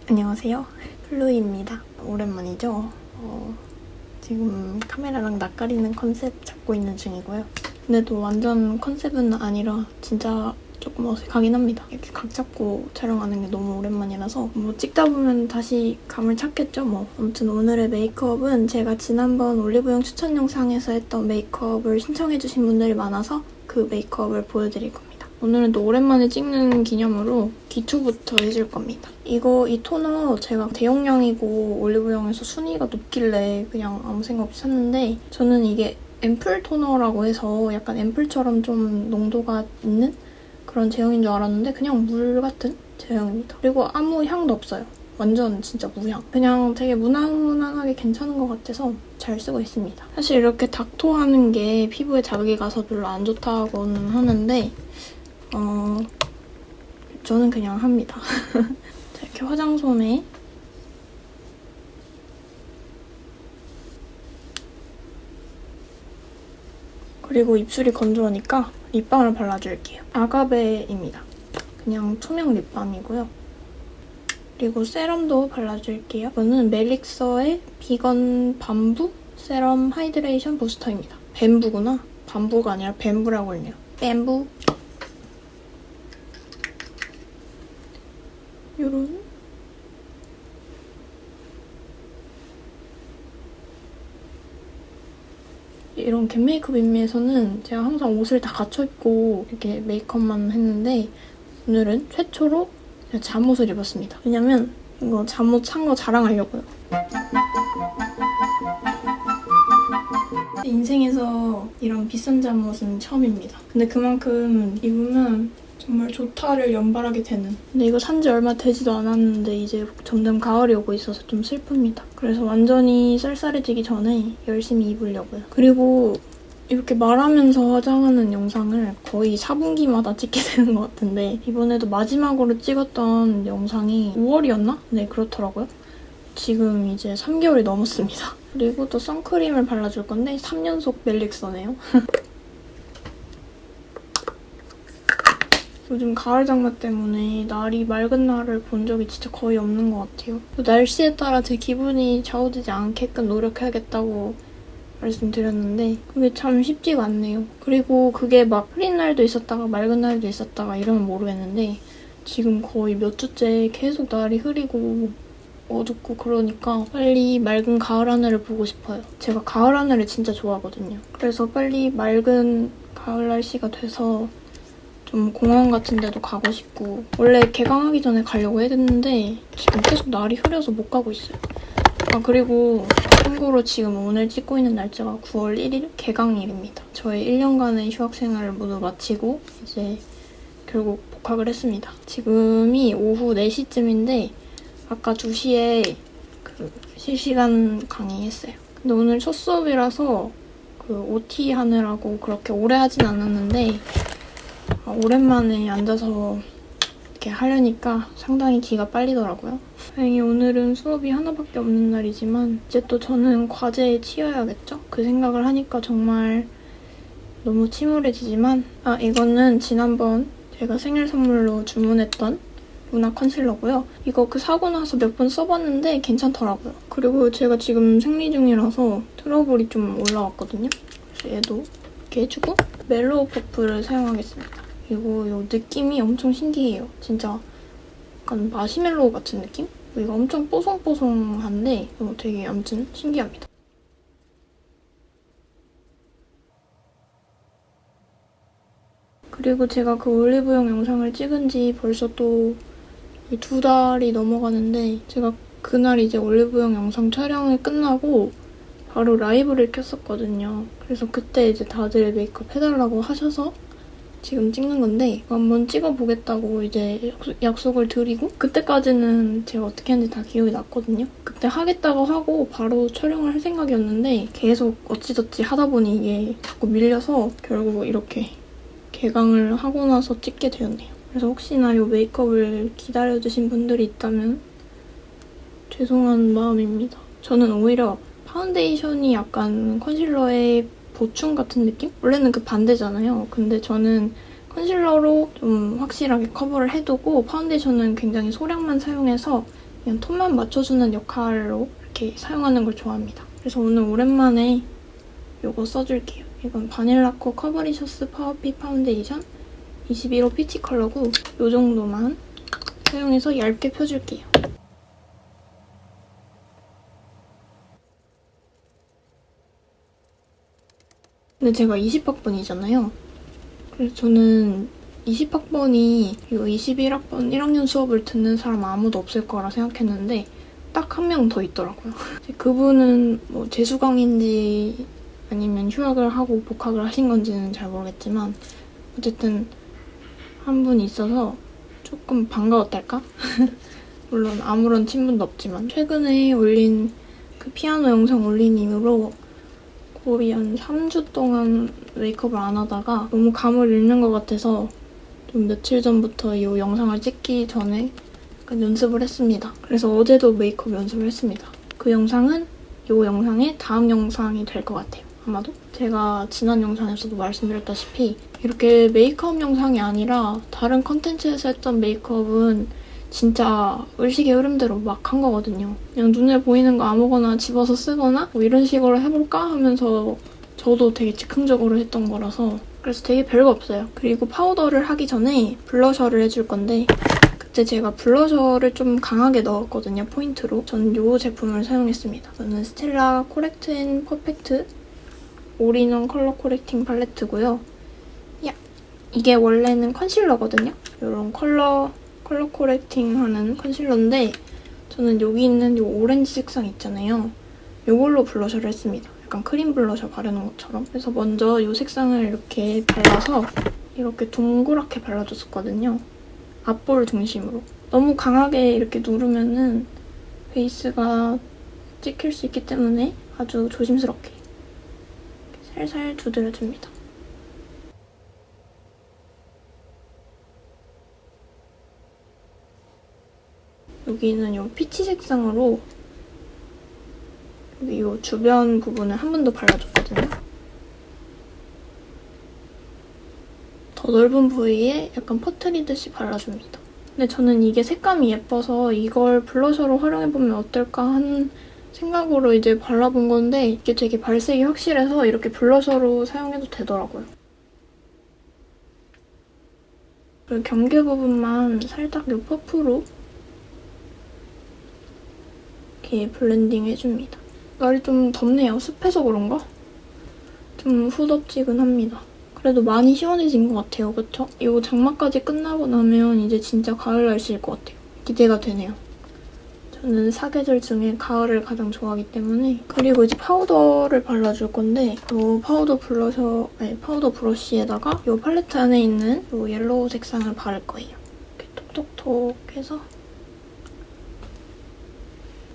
안녕하세요. 플로이입니다. 오랜만이죠? 지금 카메라랑 낯가리는 컨셉 잡고 있는 중이고요. 근데 또 완전 컨셉은 아니라 진짜 조금 어색하긴 합니다. 이렇게 각 잡고 촬영하는 게 너무 오랜만이라서 뭐 찍다 보면 다시 감을 찾겠죠 뭐. 아무튼 오늘의 메이크업은 제가 지난번 올리브영 추천 영상에서 했던 메이크업을 신청해주신 분들이 많아서 그 메이크업을 보여드릴 겁니다. 오늘은 또 오랜만에 찍는 기념으로 기초부터 해줄 겁니다. 이 토너 제가 대용량이고 올리브영에서 순위가 높길래 그냥 아무 생각 없이 샀는데 저는 이게 앰플 토너라고 해서 약간 앰플처럼 좀 농도가 있는 그런 제형인 줄 알았는데 그냥 물 같은 제형입니다. 그리고 아무 향도 없어요. 완전 진짜 무향. 그냥 되게 무난무난하게 괜찮은 것 같아서 잘 쓰고 있습니다. 사실 이렇게 닥토하는 게 피부에 자극이 가서 별로 안 좋다고는 하는데 저는 그냥 합니다. 자, 이렇게 화장솜에 그리고 입술이 건조하니까 립밤을 발라줄게요. 아가베입니다. 그냥 투명 립밤이고요. 그리고 세럼도 발라줄게요. 이거는 멜릭서의 비건 밤부 세럼 하이드레이션 부스터입니다. 뱀부구나. 밤부가 아니라 뱀부라고 했네요. 뱀부. 이런 겟 메이크업 인미에서는 제가 항상 옷을 다 갖춰 입고 이렇게 메이크업만 했는데 오늘은 최초로 제가 잠옷을 입었습니다. 왜냐면 이거 잠옷 산 거 자랑하려고요. 인생에서 이런 비싼 잠옷은 처음입니다. 근데 그만큼 입으면 정말 좋다를 연발하게 되는. 근데 이거 산지 얼마 되지도 않았는데 이제 점점 가을이 오고 있어서 좀 슬픕니다. 그래서 완전히 쌀쌀해지기 전에 열심히 입으려고요. 그리고 이렇게 말하면서 화장하는 영상을 거의 4분기마다 찍게 되는 것 같은데 이번에도 마지막으로 찍었던 영상이 5월이었나? 네, 그렇더라고요. 지금 이제 3개월이 넘었습니다. 그리고 또 선크림을 발라줄 건데 3연속 멜릭서네요. 요즘 가을 장마 때문에 날이 맑은 날을 본 적이 진짜 거의 없는 것 같아요. 날씨에 따라 제 기분이 좌우되지 않게끔 노력해야겠다고 말씀드렸는데 그게 참 쉽지가 않네요. 그리고 그게 막 흐린 날도 있었다가 맑은 날도 있었다가 이러면 모르겠는데 지금 거의 몇 주째 계속 날이 흐리고 어둡고 그러니까 빨리 맑은 가을 하늘을 보고 싶어요. 제가 가을 하늘을 진짜 좋아하거든요. 그래서 빨리 맑은 가을 날씨가 돼서 좀 공원 같은 데도 가고 싶고 원래 개강하기 전에 가려고 했는데 지금 계속 날이 흐려서 못 가고 있어요. 아 그리고 참고로 지금 오늘 찍고 있는 날짜가 9월 1일 개강일입니다. 저의 1년간의 휴학생활을 모두 마치고 이제 결국 복학을 했습니다. 지금이 오후 4시쯤인데 아까 2시에 그 실시간 강의했어요. 근데 오늘 첫 수업이라서 그 OT 하느라고 그렇게 오래 하진 않았는데 오랜만에 앉아서 이렇게 하려니까 상당히 기가 빨리더라고요. 다행히 오늘은 수업이 하나밖에 없는 날이지만 이제 또 저는 과제에 치여야겠죠? 그 생각을 하니까 정말 너무 침울해지지만 이거는 지난번 제가 생일 선물로 주문했던 루나 컨실러고요. 이거 사고 나서 몇 번 써봤는데 괜찮더라고요. 그리고 제가 지금 생리 중이라서 트러블이 좀 올라왔거든요. 그래서 얘도 이렇게 해주고 멜로우 퍼프를 사용하겠습니다. 그리고 이 느낌이 엄청 신기해요. 진짜 약간 마시멜로우 같은 느낌? 이거 엄청 뽀송뽀송한데 되게 아무튼 신기합니다. 그리고 제가 그 올리브영 영상을 찍은 지 벌써 또 2달이 넘어가는데 제가 그날 이제 올리브영 영상 촬영이 끝나고 바로 라이브를 켰었거든요. 그래서 그때 이제 다들 메이크업 해달라고 하셔서 지금 찍는 건데 한번 찍어보겠다고 이제 약속을 드리고 그때까지는 제가 어떻게 했는지 다 기억이 났거든요. 그때 하겠다고 하고 바로 촬영을 할 생각이었는데 계속 어찌저찌 하다 보니 이게 자꾸 밀려서 결국 이렇게 개강을 하고 나서 찍게 되었네요. 그래서 혹시나 이 메이크업을 기다려주신 분들이 있다면 죄송한 마음입니다. 저는 오히려 파운데이션이 약간 컨실러의 보충 같은 느낌? 원래는 그 반대잖아요. 근데 저는 컨실러로 좀 확실하게 커버를 해두고 파운데이션은 굉장히 소량만 사용해서 그냥 톤만 맞춰주는 역할로 이렇게 사용하는 걸 좋아합니다. 그래서 오늘 오랜만에 이거 써줄게요. 이건 바닐라코 커버리셔스 파워핏 파운데이션 21호 피치 컬러고 이 정도만 사용해서 얇게 펴줄게요. 근데 제가 20학번이잖아요. 그래서 저는 20학번이 이 21학번 1학년 수업을 듣는 사람 아무도 없을 거라 생각했는데 딱 한 명 더 있더라고요. 그분은 뭐 재수강인지 아니면 휴학을 하고 복학을 하신 건지는 잘 모르겠지만 어쨌든 한 분 있어서 조금 반가웠달까? 물론 아무런 친분도 없지만 최근에 올린 그 피아노 영상 올린 이후로 거의 한 3주 동안 메이크업을 안 하다가 너무 감을 잃는 것 같아서 좀 며칠 전부터 이 영상을 찍기 전에 약간 연습을 했습니다. 그래서 어제도 메이크업 연습을 했습니다. 그 영상은 이 영상의 다음 영상이 될 것 같아요. 아마도? 제가 지난 영상에서도 말씀드렸다시피 이렇게 메이크업 영상이 아니라 다른 컨텐츠에서 했던 메이크업은 진짜 의식의 흐름대로 막 한 거거든요. 그냥 눈에 보이는 거 아무거나 집어서 쓰거나 뭐 이런 식으로 해볼까 하면서 저도 되게 즉흥적으로 했던 거라서 그래서 되게 별거 없어요. 그리고 파우더를 하기 전에 블러셔를 해줄 건데 그때 제가 블러셔를 좀 강하게 넣었거든요, 포인트로. 저는 이 제품을 사용했습니다. 저는 스텔라 코렉트 앤 퍼펙트 올인원 컬러 코렉팅 팔레트고요. 야! 이게 원래는 컨실러거든요. 이런 컬러 코렉팅 하는 컨실러인데 저는 여기 있는 이 오렌지 색상 있잖아요. 이걸로 블러셔를 했습니다. 약간 크림 블러셔 바르는 것처럼. 그래서 먼저 이 색상을 이렇게 발라서 이렇게 동그랗게 발라줬었거든요. 앞볼 중심으로. 너무 강하게 이렇게 누르면은 베이스가 찍힐 수 있기 때문에 아주 조심스럽게 살살 두드려줍니다. 여기는 이 피치 색상으로 여기 이 주변 부분을 한 번 더 발라줬거든요. 더 넓은 부위에 약간 퍼트리듯이 발라줍니다. 근데 저는 이게 색감이 예뻐서 이걸 블러셔로 활용해보면 어떨까 하는 생각으로 이제 발라본 건데 이게 되게 발색이 확실해서 이렇게 블러셔로 사용해도 되더라고요. 그리고 경계 부분만 살짝 이 퍼프로 이렇게 블렌딩 해줍니다. 날이 좀 덥네요. 습해서 그런가? 좀 후덥지근합니다. 그래도 많이 시원해진 것 같아요. 그쵸? 이거 장마까지 끝나고 나면 이제 진짜 가을 날씨일 것 같아요. 기대가 되네요. 저는 사계절 중에 가을을 가장 좋아하기 때문에. 그리고 이제 파우더를 발라줄 건데 이 파우더 브러쉬에다가 이 팔레트 안에 있는 이 옐로우 색상을 바를 거예요. 이렇게 톡톡톡 해서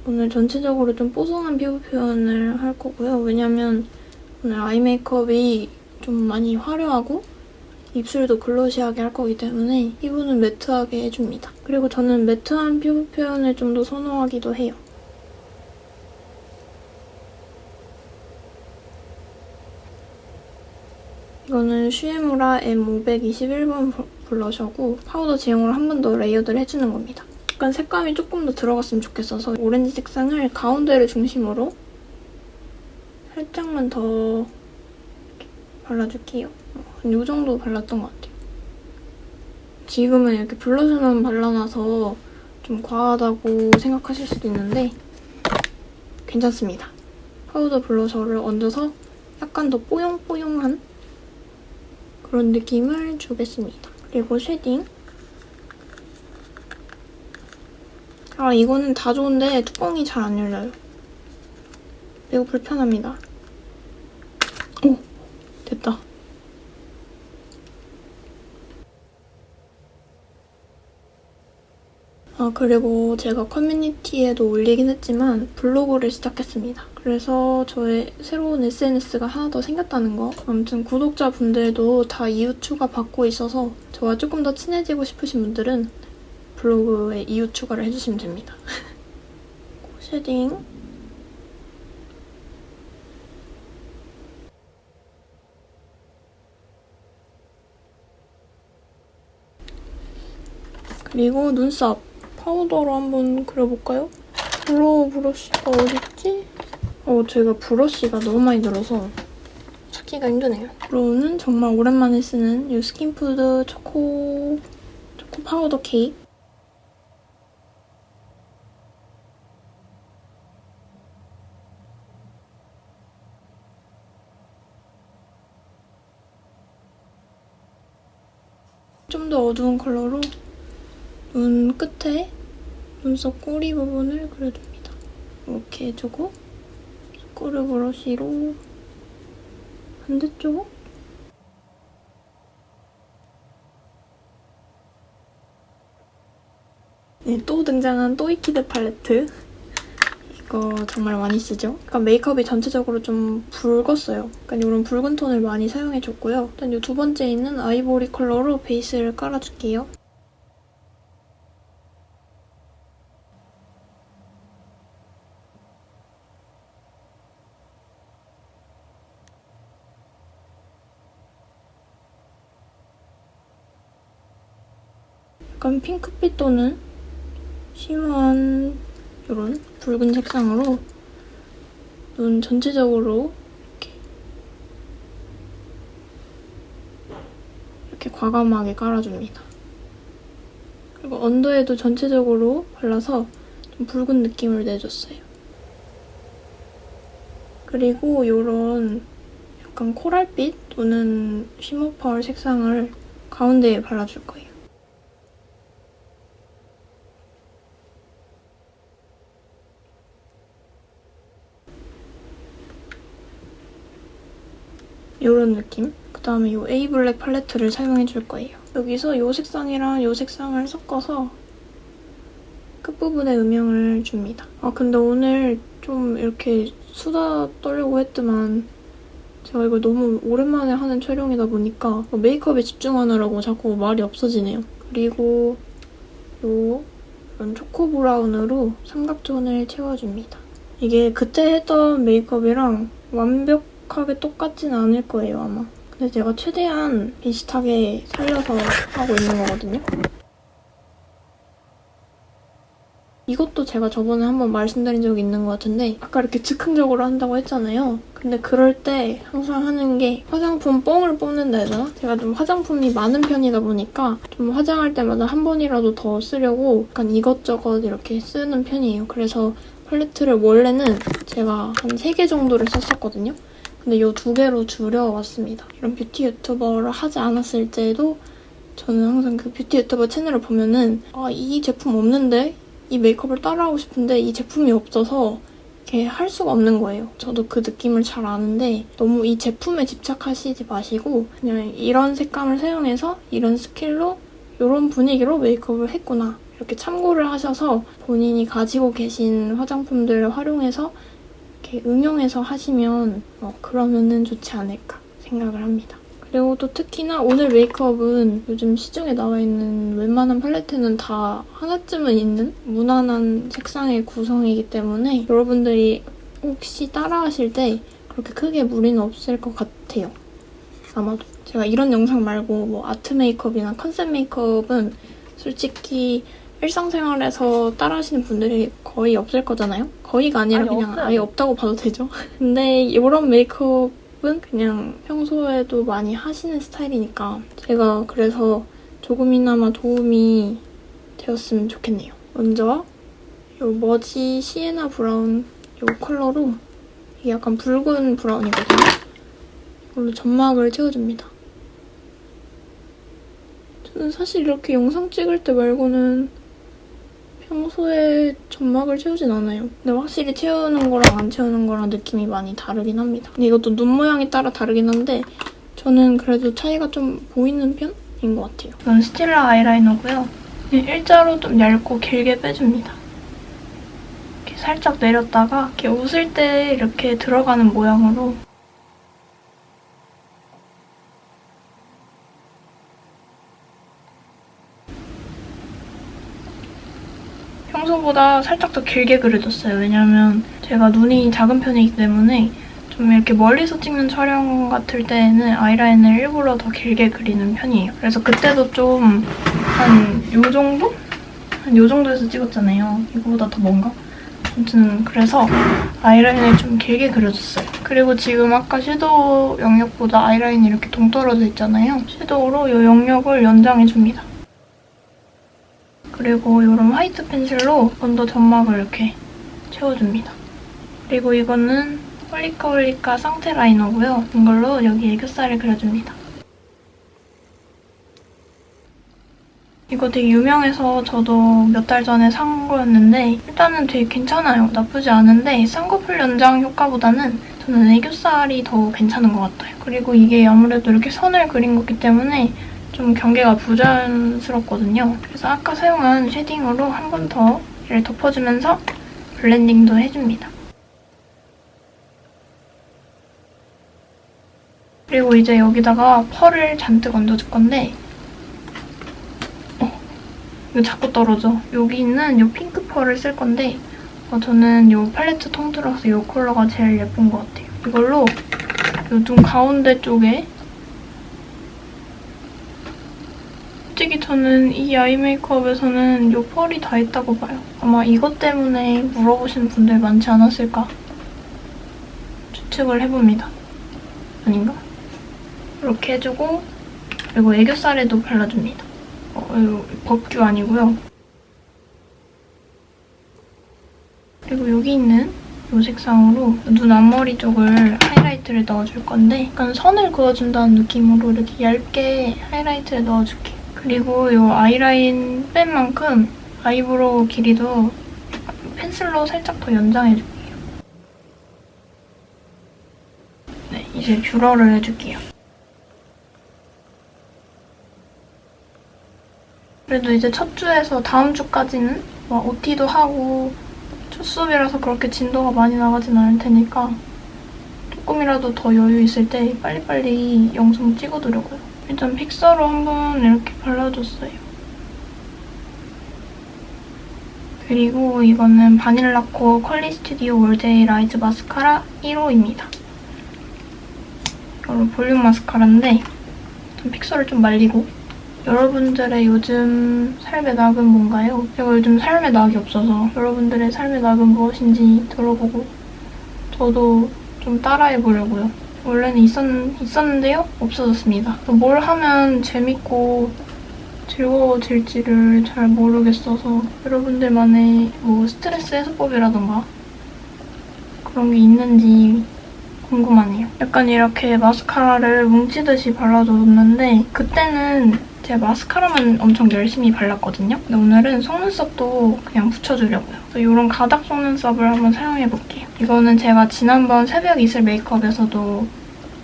오늘 전체적으로 좀 뽀송한 피부 표현을 할 거고요. 왜냐면 오늘 아이 메이크업이 좀 많이 화려하고 입술도 글로시하게 할 거기 때문에 피부는 매트하게 해줍니다. 그리고 저는 매트한 피부 표현을 좀 더 선호하기도 해요. 이거는 슈에무라 M521번 블러셔고 파우더 제형으로 한 번 더 레이어드를 해주는 겁니다. 약간 색감이 조금 더 들어갔으면 좋겠어서 오렌지 색상을 가운데를 중심으로 살짝만 더 발라줄게요. 한 이 정도 발랐던 것 같아요. 지금은 이렇게 블러셔만 발라놔서 좀 과하다고 생각하실 수도 있는데 괜찮습니다. 파우더 블러셔를 얹어서 약간 더 뽀용뽀용한 그런 느낌을 주겠습니다. 그리고 쉐딩. 아, 이거는 다 좋은데 뚜껑이 잘 안 열려요. 매우 불편합니다. 오! 됐다. 아, 그리고 제가 커뮤니티에도 올리긴 했지만 블로그를 시작했습니다. 그래서 저의 새로운 SNS가 하나 더 생겼다는 거. 아무튼 구독자분들도 다 이웃 추가 받고 있어서 저와 조금 더 친해지고 싶으신 분들은 블로그에 이웃 추가를 해주시면 됩니다. 쉐딩. 그리고 눈썹. 파우더로 한번 그려볼까요? 블로우 브러쉬가 어딨지? 제가 브러쉬가 너무 많이 들어서 찾기가 힘드네요. 블로우는 정말 오랜만에 쓰는 이 스킨푸드 초코 파우더 케이크. 좀 더 어두운 컬러로 눈 끝에 눈썹 꼬리 부분을 그려줍니다. 이렇게 해주고 꼬리 브러쉬로 반대쪽 네, 또 등장한 또이키드 팔레트. 이거 정말 많이 쓰죠? 약간 메이크업이 전체적으로 좀 붉었어요. 약간 이런 붉은 톤을 많이 사용해줬고요. 일단 이 두 번째 있는 아이보리 컬러로 베이스를 깔아줄게요. 약간 핑크빛 또는 심한 이런 붉은 색상으로 눈 전체적으로 이렇게 과감하게 깔아줍니다. 그리고 언더에도 전체적으로 발라서 좀 붉은 느낌을 내줬어요. 그리고 이런 약간 코랄빛 또는 쉬머 펄 색상을 가운데에 발라줄 거예요. 이런 느낌. 그다음에 이 에이블랙 팔레트를 사용해줄 거예요. 여기서 이 색상이랑 이 색상을 섞어서 끝부분에 음영을 줍니다. 근데 오늘 좀 이렇게 수다 떨려고 했지만 제가 이걸 너무 오랜만에 하는 촬영이다 보니까 메이크업에 집중하느라고 자꾸 말이 없어지네요. 그리고 이런 초코 브라운으로 삼각존을 채워줍니다. 이게 그때 했던 메이크업이랑 완벽하게 똑같진 않을 거예요, 아마. 근데 제가 최대한 비슷하게 살려서 하고 있는 거거든요. 이것도 제가 저번에 한번 말씀드린 적이 있는 것 같은데 아까 이렇게 즉흥적으로 한다고 했잖아요. 근데 그럴 때 항상 하는 게 화장품 뽕을 뽑는다 해야 되나? 제가 좀 화장품이 많은 편이다 보니까 좀 화장할 때마다 한 번이라도 더 쓰려고 약간 이것저것 이렇게 쓰는 편이에요. 그래서 팔레트를 원래는 제가 한 3개 정도를 썼었거든요. 근데 이 2개로 줄여왔습니다. 이런 뷰티 유튜버를 하지 않았을 때도 저는 항상 그 뷰티 유튜버 채널을 보면은 이 제품 없는데? 이 메이크업을 따라하고 싶은데 이 제품이 없어서 이렇게 할 수가 없는 거예요. 저도 그 느낌을 잘 아는데 너무 이 제품에 집착하시지 마시고 그냥 이런 색감을 사용해서 이런 스킬로 이런 분위기로 메이크업을 했구나. 이렇게 참고를 하셔서 본인이 가지고 계신 화장품들을 활용해서 이렇게 응용해서 하시면 그러면은 좋지 않을까 생각을 합니다. 그리고 또 특히나 오늘 메이크업은 요즘 시중에 나와 있는 웬만한 팔레트는 다 하나쯤은 있는 무난한 색상의 구성이기 때문에 여러분들이 혹시 따라하실 때 그렇게 크게 무리는 없을 것 같아요. 아마도. 제가 이런 영상 말고 아트 메이크업이나 컨셉 메이크업은 솔직히 일상생활에서 따라하시는 분들이 거의 없을 거잖아요? 거의가 아니라 그냥 아예 없다고 봐도 되죠? 근데 이런 메이크업은 그냥 평소에도 많이 하시는 스타일이니까 제가 그래서 조금이나마 도움이 되었으면 좋겠네요. 먼저 이 머지 시에나 브라운 이 컬러로 이게 약간 붉은 브라운이거든요. 이걸로 점막을 채워줍니다. 저는 사실 이렇게 영상 찍을 때 말고는 평소에 점막을 채우진 않아요. 근데 확실히 채우는 거랑 안 채우는 거랑 느낌이 많이 다르긴 합니다. 근데 이것도 눈 모양에 따라 다르긴 한데 저는 그래도 차이가 좀 보이는 편인 것 같아요. 이건 스틸라 아이라이너고요. 일자로 좀 얇고 길게 빼줍니다. 이렇게 살짝 내렸다가 이렇게 웃을 때 이렇게 들어가는 모양으로 평소보다 살짝 더 길게 그려줬어요. 왜냐면 제가 눈이 작은 편이기 때문에 좀 이렇게 멀리서 찍는 촬영 같을 때에는 아이라인을 일부러 더 길게 그리는 편이에요. 그래서 그때도 좀 한 요 정도? 한 요 정도에서 찍었잖아요. 이거보다 더 먼가? 아무튼 그래서 아이라인을 좀 길게 그려줬어요. 그리고 지금 아까 섀도우 영역보다 아이라인이 이렇게 동떨어져 있잖아요. 섀도우로 이 영역을 연장해줍니다. 그리고 이런 화이트 펜슬로 언더 점막을 이렇게 채워줍니다. 그리고 이거는 홀리카홀리카 상태 라이너고요. 이걸로 여기 애교살을 그려줍니다. 이거 되게 유명해서 저도 몇 달 전에 산 거였는데 일단은 되게 괜찮아요. 나쁘지 않은데 쌍꺼풀 연장 효과보다는 저는 애교살이 더 괜찮은 것 같아요. 그리고 이게 아무래도 이렇게 선을 그린 거기 때문에 좀 경계가 부자연스럽거든요. 그래서 아까 사용한 쉐딩으로 한 번 더 얘를 덮어주면서 블렌딩도 해줍니다. 그리고 이제 여기다가 펄을 잔뜩 얹어줄 건데 이거 자꾸 떨어져. 여기 있는 이 핑크 펄을 쓸 건데 저는 이 팔레트 통틀어서 이 컬러가 제일 예쁜 것 같아요. 이걸로 이 눈 가운데 쪽에 솔직히 저는 이 아이 메이크업에서는 이 펄이 다 있다고 봐요. 아마 이것 때문에 물어보시는 분들 많지 않았을까 추측을 해봅니다. 아닌가? 이렇게 해주고 그리고 애교살에도 발라줍니다. 이거 법규 아니고요. 그리고 여기 있는 이 색상으로 눈 앞머리 쪽을 하이라이트를 넣어줄 건데 약간 선을 그어준다는 느낌으로 이렇게 얇게 하이라이트를 넣어줄게요. 그리고 이 아이라인 뺀 만큼 아이브로우 길이도 펜슬로 살짝 더 연장해줄게요. 네, 이제 뷰러를 해줄게요. 그래도 이제 첫 주에서 다음 주까지는 막 OT도 하고 첫 수업이라서 그렇게 진도가 많이 나가진 않을 테니까 조금이라도 더 여유 있을 때 빨리빨리 영상 찍어두려고요. 일단 픽서로 한번 이렇게 발라줬어요. 그리고 이거는 바닐라코 컬리 스튜디오 올데이 라이즈 마스카라 1호입니다. 이걸로 볼륨 마스카라인데 좀 픽서를 좀 말리고 여러분들의 요즘 삶의 낙은 뭔가요? 제가 요즘 삶의 낙이 없어서 여러분들의 삶의 낙은 무엇인지 들어보고 저도 좀 따라해보려고요. 원래는 있었는데요? 없어졌습니다. 뭘 하면 재밌고 즐거워질지를 잘 모르겠어서 여러분들만의 뭐 스트레스 해소법이라던가 그런 게 있는지 궁금하네요. 약간 이렇게 마스카라를 뭉치듯이 발라줬는데 그때는 제가 마스카라만 엄청 열심히 발랐거든요. 근데 오늘은 속눈썹도 그냥 붙여주려고요. 그래서 이런 가닥 속눈썹을 한번 사용해볼게요. 이거는 제가 지난번 새벽 이슬 메이크업에서도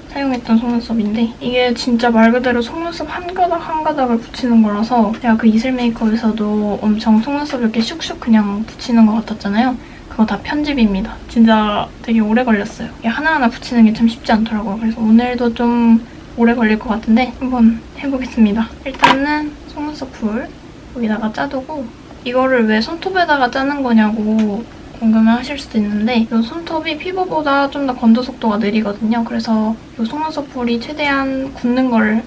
사용했던 속눈썹인데 이게 진짜 말 그대로 속눈썹 한 가닥 한 가닥을 붙이는 거라서 제가 그 이슬 메이크업에서도 엄청 속눈썹 이렇게 슉슉 그냥 붙이는 것 같았잖아요. 그거 다 편집입니다. 진짜 되게 오래 걸렸어요. 이게 하나하나 붙이는 게 참 쉽지 않더라고요. 그래서 오늘도 좀 오래 걸릴 것 같은데 한번 해보겠습니다. 일단은 속눈썹 풀 여기다가 짜두고 이거를 왜 손톱에다가 짜는 거냐고 궁금해하실 수도 있는데 이 손톱이 피부보다 좀 더 건조 속도가 느리거든요. 그래서 이 속눈썹 풀이 최대한 굳는 걸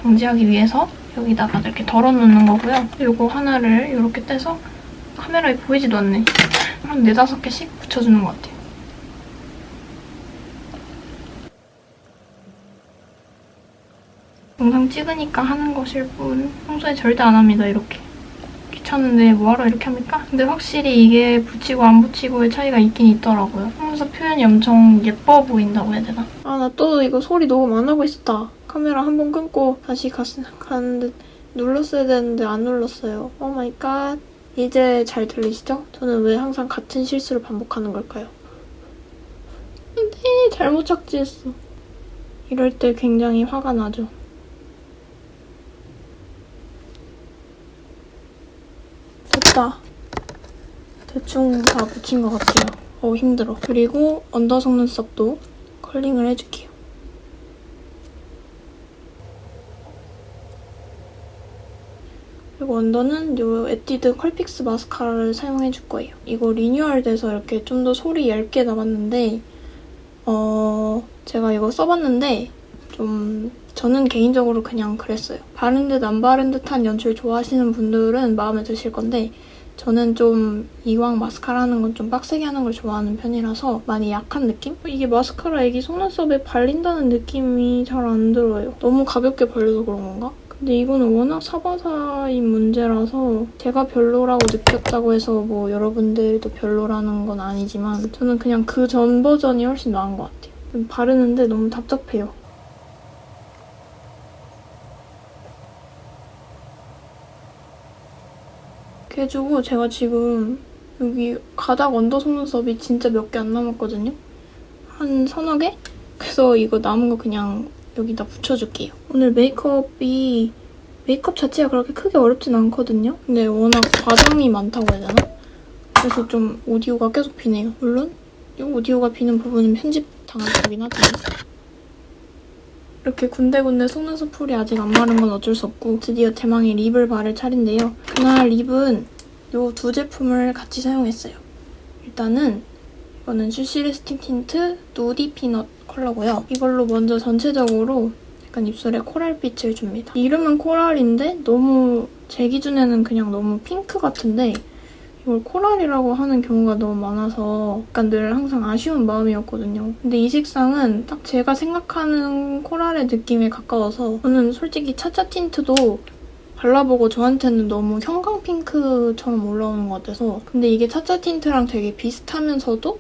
방지하기 위해서 여기다가 이렇게 덜어놓는 거고요. 이거 하나를 이렇게 떼서 카메라에 보이지도 않네. 한 4-5개씩 붙여주는 것 같아요. 영상 찍으니까 하는 것일 뿐 평소에 절대 안 합니다, 이렇게. 귀찮은데 뭐하러 이렇게 합니까? 근데 확실히 이게 붙이고 안 붙이고의 차이가 있긴 있더라고요. 속눈썹 표현이 엄청 예뻐 보인다고 해야 되나? 아, 나 또 이거 소리 녹음 안 하고 있었다. 카메라 한 번 끊고 다시 가는데 눌렀어야 되는데 안 눌렀어요. 오 마이 갓. 이제 잘 들리시죠? 저는 왜 항상 같은 실수를 반복하는 걸까요? 네, 잘못 착지했어. 이럴 때 굉장히 화가 나죠. 됐다. 대충 다 붙인 것 같아요. 힘들어. 그리고 언더 속눈썹도 컬링을 해줄게요. 그리고 언더는 이 에뛰드 컬픽스 마스카라를 사용해줄 거예요. 이거 리뉴얼돼서 이렇게 좀 더 솔이 얇게 남았는데 제가 이거 써봤는데 저는 개인적으로 그냥 그랬어요. 바른 듯 안 바른 듯한 연출 좋아하시는 분들은 마음에 드실 건데 저는 좀 이왕 마스카라 하는 건 좀 빡세게 하는 걸 좋아하는 편이라서 많이 약한 느낌? 이게 마스카라 애기 속눈썹에 발린다는 느낌이 잘 안 들어요. 너무 가볍게 발려서 그런 건가? 근데 이거는 워낙 사바사인 문제라서 제가 별로라고 느꼈다고 해서 뭐 여러분들도 별로라는 건 아니지만 저는 그냥 그 전 버전이 훨씬 나은 것 같아요. 바르는데 너무 답답해요. 이렇게 해주고 제가 지금 여기 가닥 언더 속눈썹이 진짜 몇 개 안 남았거든요? 한 서너 개? 그래서 이거 남은 거 그냥 여기다 붙여줄게요. 오늘 메이크업 자체가 그렇게 크게 어렵진 않거든요? 근데 워낙 과장이 많다고 해야 되나? 그래서 좀 오디오가 계속 비네요. 물론 이 오디오가 비는 부분은 편집 당할 거긴 하지만 이렇게 군데군데 속눈썹 풀이 아직 안 마른 건 어쩔 수 없고 드디어 대망의 립을 바를 차례인데요. 그날 립은 이 두 제품을 같이 사용했어요. 일단은 이거는 슈시리 스틱 틴트 누디 피넛 컬러고요. 이걸로 먼저 전체적으로 약간 입술에 코랄빛을 줍니다. 이름은 코랄인데 너무 제 기준에는 그냥 너무 핑크 같은데 이걸 코랄이라고 하는 경우가 너무 많아서 약간 늘 항상 아쉬운 마음이었거든요. 근데 이 색상은 딱 제가 생각하는 코랄의 느낌에 가까워서 저는 솔직히 차차 틴트도 발라보고 저한테는 너무 형광 핑크처럼 올라오는 것 같아서 근데 이게 차차 틴트랑 되게 비슷하면서도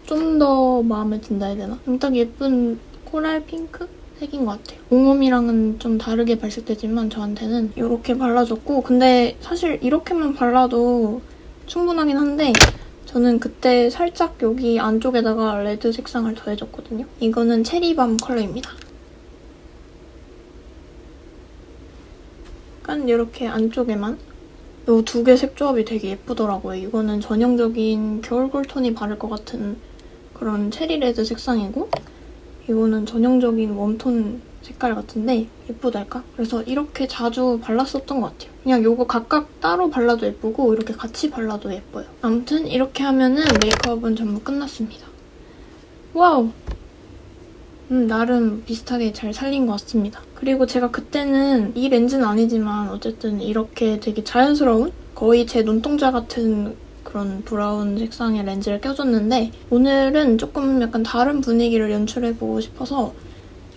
좀 더 마음에 든다 해야 되나? 딱 예쁜 코랄 핑크? 색인 것 같아요. 옹홈이랑은 좀 다르게 발색되지만 저한테는 이렇게 발라줬고 근데 사실 이렇게만 발라도 충분하긴 한데 저는 그때 살짝 여기 안쪽에다가 레드 색상을 더해줬거든요. 이거는 체리밤 컬러입니다. 약간 이렇게 안쪽에만 이 두 개 색 조합이 되게 예쁘더라고요. 이거는 전형적인 겨울쿨 톤이 바를 것 같은 그런 체리 레드 색상이고 이거는 전형적인 웜톤 색깔 같은데 예쁘달까? 그래서 이렇게 자주 발랐었던 것 같아요. 그냥 이거 각각 따로 발라도 예쁘고 이렇게 같이 발라도 예뻐요. 아무튼 이렇게 하면은 메이크업은 전부 끝났습니다. 와우! 나름 비슷하게 잘 살린 것 같습니다. 그리고 제가 그때는 이 렌즈는 아니지만 어쨌든 이렇게 되게 자연스러운 거의 제 눈동자 같은 그런 브라운 색상의 렌즈를 껴줬는데 오늘은 조금 약간 다른 분위기를 연출해보고 싶어서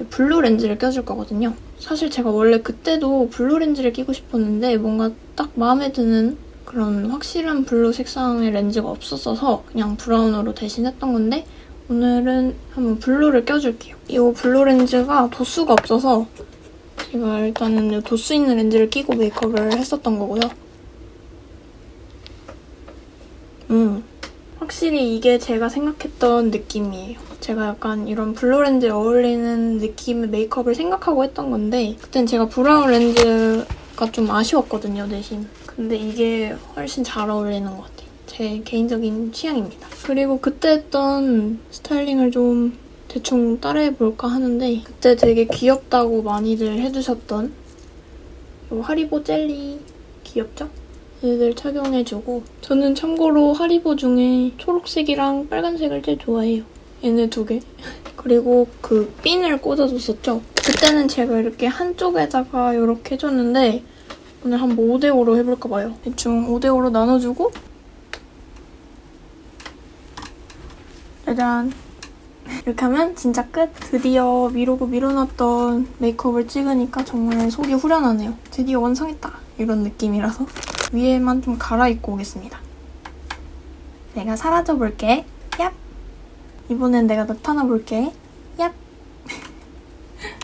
블루 렌즈를 껴줄 거거든요. 사실 제가 원래 그때도 블루 렌즈를 끼고 싶었는데 뭔가 딱 마음에 드는 그런 확실한 블루 색상의 렌즈가 없었어서 그냥 브라운으로 대신했던 건데 오늘은 한번 블루를 껴줄게요. 이 블루 렌즈가 도수가 없어서 제가 일단은 도수 있는 렌즈를 끼고 메이크업을 했었던 거고요. 확실히 이게 제가 생각했던 느낌이에요. 제가 약간 이런 블루 렌즈에 어울리는 느낌의 메이크업을 생각하고 했던 건데 그땐 제가 브라운 렌즈가 좀 아쉬웠거든요, 대신. 근데 이게 훨씬 잘 어울리는 것 같아요. 제 개인적인 취향입니다. 그리고 그때 했던 스타일링을 좀 대충 따라해볼까 하는데 그때 되게 귀엽다고 많이들 해주셨던 이 하리보 젤리 귀엽죠? 얘들 착용해주고 저는 참고로 하리보 중에 초록색이랑 빨간색을 제일 좋아해요. 얘네 두 개. 그리고 그 핀을 꽂아줬었죠? 그때는 제가 이렇게 한쪽에다가 이렇게 해줬는데 오늘 한번 5대5로 해볼까 봐요. 대충 5대5로 나눠주고 짜잔! 이렇게 하면 진짜 끝! 드디어 미루고 미뤄놨던 메이크업을 찍으니까 정말 속이 후련하네요. 드디어 완성했다! 이런 느낌이라서 위에만 좀 갈아입고 오겠습니다. 내가 사라져볼게. 얍! 이번엔 내가 나타나볼게. 얍!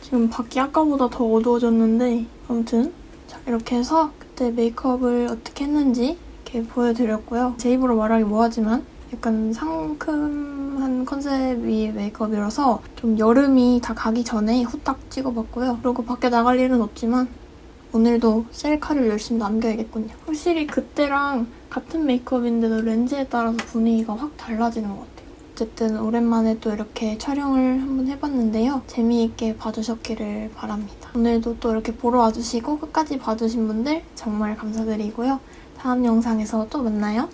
지금 밖이 아까보다 더 어두워졌는데 아무튼 자 이렇게 해서 그때 메이크업을 어떻게 했는지 이렇게 보여드렸고요. 제 입으로 말하기 뭐하지만 약간 상큼한 컨셉의 메이크업이라서 좀 여름이 다 가기 전에 후딱 찍어봤고요. 그리고 밖에 나갈 일은 없지만 오늘도 셀카를 열심히 남겨야겠군요. 확실히 그때랑 같은 메이크업인데도 렌즈에 따라서 분위기가 확 달라지는 것 같아요. 어쨌든 오랜만에 또 이렇게 촬영을 한번 해봤는데요. 재미있게 봐주셨기를 바랍니다. 오늘도 또 이렇게 보러 와주시고 끝까지 봐주신 분들 정말 감사드리고요. 다음 영상에서 또 만나요.